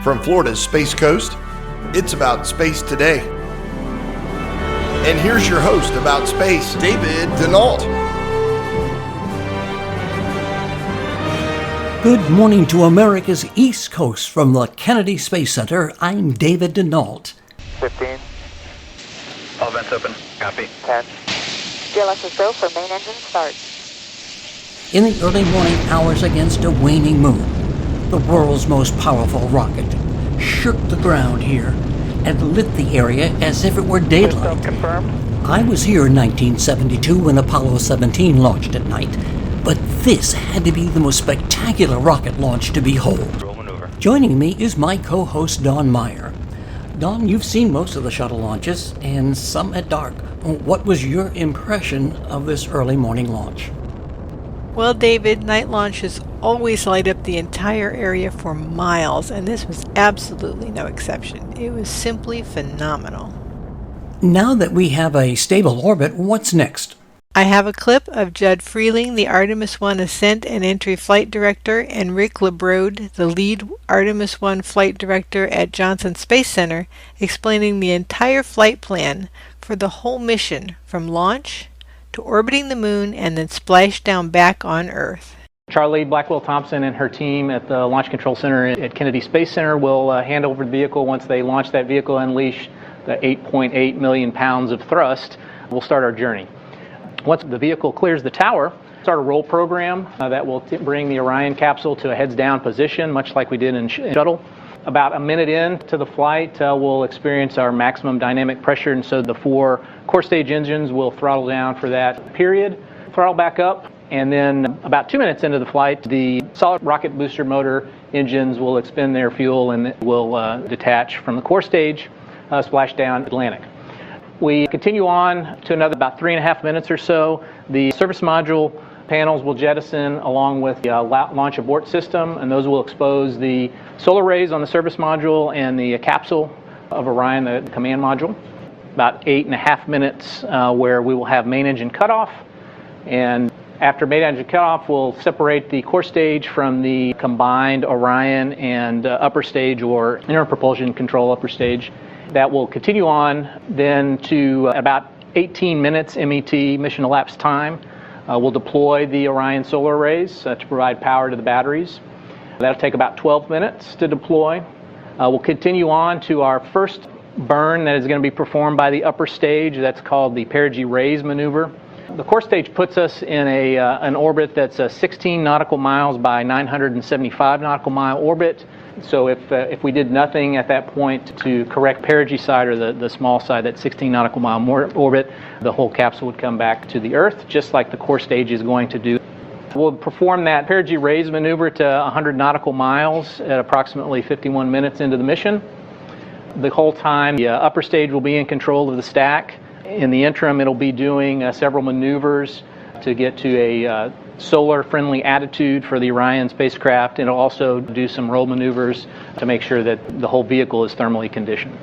From Florida's Space Coast, it's about space today. And here's your host about space, David Denault. Good morning to America's East Coast from the Kennedy Space Center. I'm David Denault. 15. All vents open. Copy. 10. GLSS go for main engine start. In the early morning hours against a waning moon, the world's most powerful rocket shook the ground here and lit the area as if it were daylight. Confirmed. I was here in 1972 when Apollo 17 launched at night, but this had to be the most spectacular rocket launch to behold. Roll maneuver. Joining me is my co-host Don Meyer. Don, you've seen most of the shuttle launches, and some at dark. What was your impression of this early morning launch? Well, David, night launches always light up the entire area for miles, and this was absolutely no exception. It was simply phenomenal. Now that we have a stable orbit, what's next? I have a clip of Judd Freeling, the Artemis I Ascent and Entry Flight Director, and Rick LeBrode, the lead Artemis I Flight Director at Johnson Space Center, explaining the entire flight plan for the whole mission from launch to orbiting the moon and then splash down back on Earth. Charlie Blackwell-Thompson and her team at the Launch Control Center at Kennedy Space Center will hand over the vehicle. Once they launch that vehicle and unleash the 8.8 million pounds of thrust, we'll start our journey. Once the vehicle clears the tower, start a roll program that will bring the Orion capsule to a heads-down position, much like we did in shuttle. About a minute into the flight, we'll experience our maximum dynamic pressure, and so the 4 core stage engines will throttle down for that period, throttle back up, and then about 2 minutes into the flight, the solid rocket booster motor engines will expend their fuel and will detach from the core stage, splash down Atlantic. We continue on to another about 3.5 minutes or so. The service module panels will jettison along with the launch abort system, and those will expose the solar rays on the service module and the capsule of Orion, the command module. About 8.5 minutes where we will have main engine cutoff, and after main engine cutoff, we'll separate the core stage from the combined Orion and upper stage or inner propulsion control upper stage. That will continue on then to about 18 minutes MET, mission elapsed time. We'll deploy the Orion solar arrays to provide power to the batteries. That'll take about 12 minutes to deploy. We'll continue on to our first burn that is going to be performed by the upper stage. That's called the perigee raise maneuver. The core stage puts us in an orbit that's a 16 nautical miles by 975 nautical mile orbit. So if we did nothing at that point to correct perigee side or the small side, that 16 nautical mile orbit, the whole capsule would come back to the Earth, just like the core stage is going to do. We'll perform that perigee raise maneuver to 100 nautical miles at approximately 51 minutes into the mission. The whole time, the upper stage will be in control of the stack. In the interim, it'll be doing several maneuvers to get to a solar-friendly attitude for the Orion spacecraft, and it'll also do some roll maneuvers to make sure that the whole vehicle is thermally conditioned.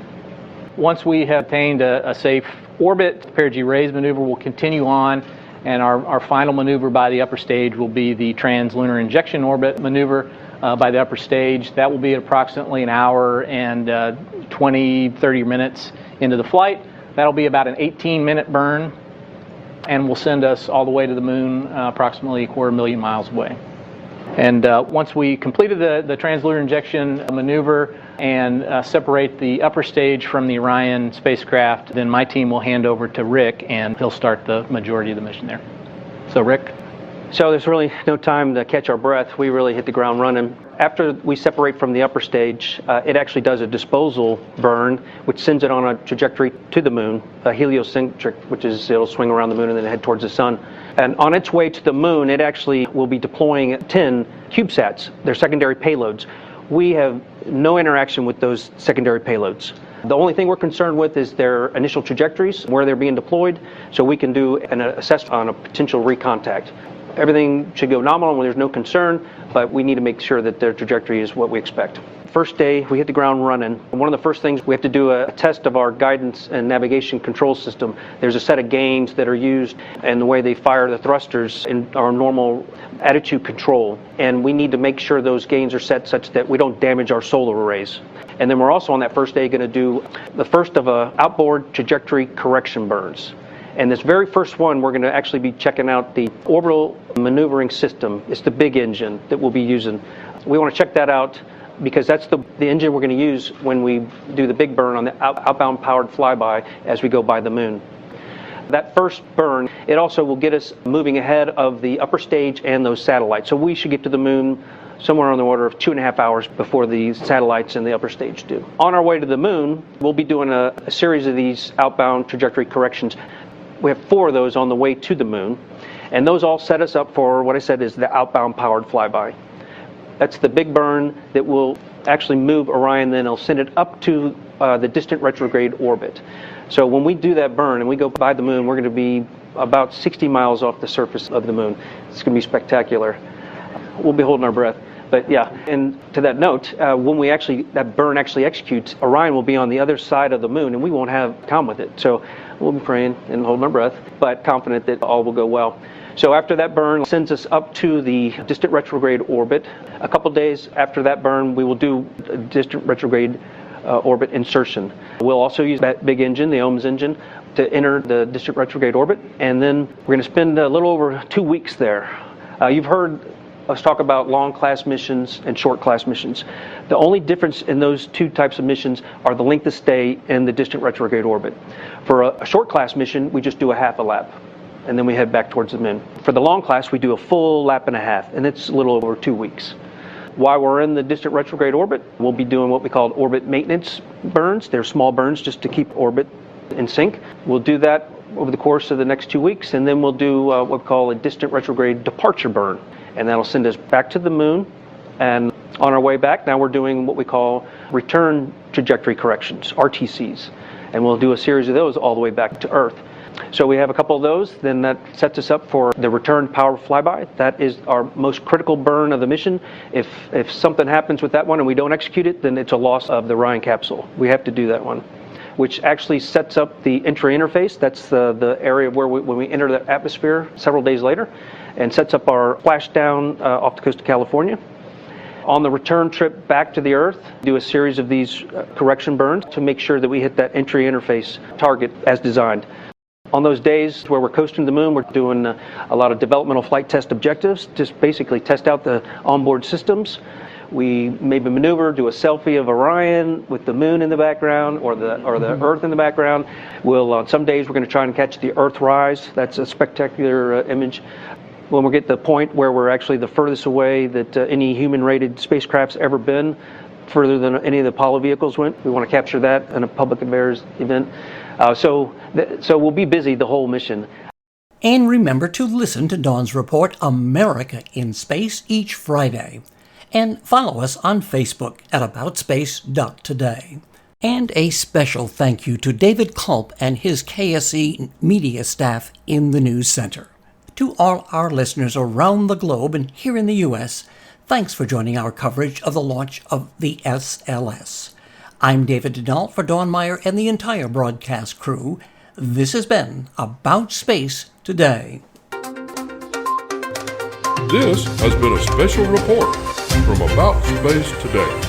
Once we have attained a safe orbit, the perigee raise maneuver will continue on, and our final maneuver by the upper stage will be the translunar injection orbit maneuver by the upper stage. That will be at approximately an hour and 20-30 minutes into the flight. That'll be about an 18-minute burn, and will send us all the way to the moon, approximately 250,000 miles away. And once we completed the translunar injection maneuver and separate the upper stage from the Orion spacecraft, then my team will hand over to Rick, and he'll start the majority of the mission there. So Rick? So there's really no time to catch our breath. We really hit the ground running. After we separate from the upper stage, it actually does a disposal burn, which sends it on a trajectory to the moon, a heliocentric, which is it'll swing around the moon and then head towards the sun. And on its way to the moon, it actually will be deploying 10 CubeSats, their secondary payloads. We have no interaction with those secondary payloads. The only thing we're concerned with is their initial trajectories, where they're being deployed, so we can do an assessment on a potential recontact. Everything should go nominal when there's no concern, but we need to make sure that their trajectory is what we expect. First day, we hit the ground running. One of the first things, we have to do a test of our guidance and navigation control system. There's a set of gains that are used and the way they fire the thrusters in our normal attitude control. And we need to make sure those gains are set such that we don't damage our solar arrays. And then we're also on that first day going to do the first of outboard trajectory correction burns. And this very first one, we're going to actually be checking out the orbital maneuvering system. It's the big engine that we'll be using. We want to check that out because that's the engine we're going to use when we do the big burn on the outbound powered flyby as we go by the moon. That first burn, it also will get us moving ahead of the upper stage and those satellites. So we should get to the moon somewhere on the order of 2.5 hours before the satellites and the upper stage do. On our way to the moon, we'll be doing a series of these outbound trajectory corrections. We have 4 of those on the way to the moon, and those all set us up for what I said is the outbound powered flyby. That's the big burn that will actually move Orion, then it'll send it up to the distant retrograde orbit. So when we do that burn and we go by the moon, we're going to be about 60 miles off the surface of the moon. It's going to be spectacular. We'll be holding our breath. But yeah, and to that note, when that burn actually executes, Orion will be on the other side of the moon and we won't have time with it. So we'll be praying and holding our breath, but confident that all will go well. So after that burn sends us up to the distant retrograde orbit. A couple days after that burn, we will do distant retrograde orbit insertion. We'll also use that big engine, the OMS engine, to enter the distant retrograde orbit. And then we're going to spend a little over 2 weeks there. You've heard us talk about long class missions and short class missions. The only difference in those 2 types of missions are the length of stay and the distant retrograde orbit. For a short class mission, we just do a half a lap, and then we head back towards the moon. For the long class, we do a full lap and a half, and it's a little over 2 weeks. While we're in the distant retrograde orbit, we'll be doing what we call orbit maintenance burns. They're small burns just to keep orbit in sync. We'll do that over the course of the next 2 weeks, and then we'll do what we call a distant retrograde departure burn, and that'll send us back to the moon. And on our way back, now we're doing what we call return trajectory corrections, RTCs, and we'll do a series of those all the way back to Earth. So we have a couple of those, then that sets us up for the return power flyby. That is our most critical burn of the mission. If something happens with that one and we don't execute it, then it's a loss of the Orion capsule. We have to do that one, which actually sets up the entry interface. That's the area where when we enter the atmosphere several days later, and sets up our splashdown off the coast of California. On the return trip back to the Earth, do a series of these correction burns to make sure that we hit that entry interface target as designed. On those days where we're coasting to the moon, we're doing a lot of developmental flight test objectives, just basically test out the onboard systems. We maybe maneuver, do a selfie of Orion with the moon in the background or the Earth in the background. On some days we're going to try and catch the Earth rise. That's a spectacular image. When we get to the point where we're actually the furthest away that any human-rated spacecraft's ever been, further than any of the Apollo vehicles went, we want to capture that in a public affairs event. So we'll be busy the whole mission. And remember to listen to Dawn's report, America in Space, each Friday. And follow us on Facebook at AboutSpace.today. And a special thank you to David Culp and his KSE media staff in the News Center. To all our listeners around the globe and here in the U.S., thanks for joining our coverage of the launch of the SLS. I'm David Denault for Dawn Meyer and the entire broadcast crew. This has been About Space Today. This has been a special report from About Space Today.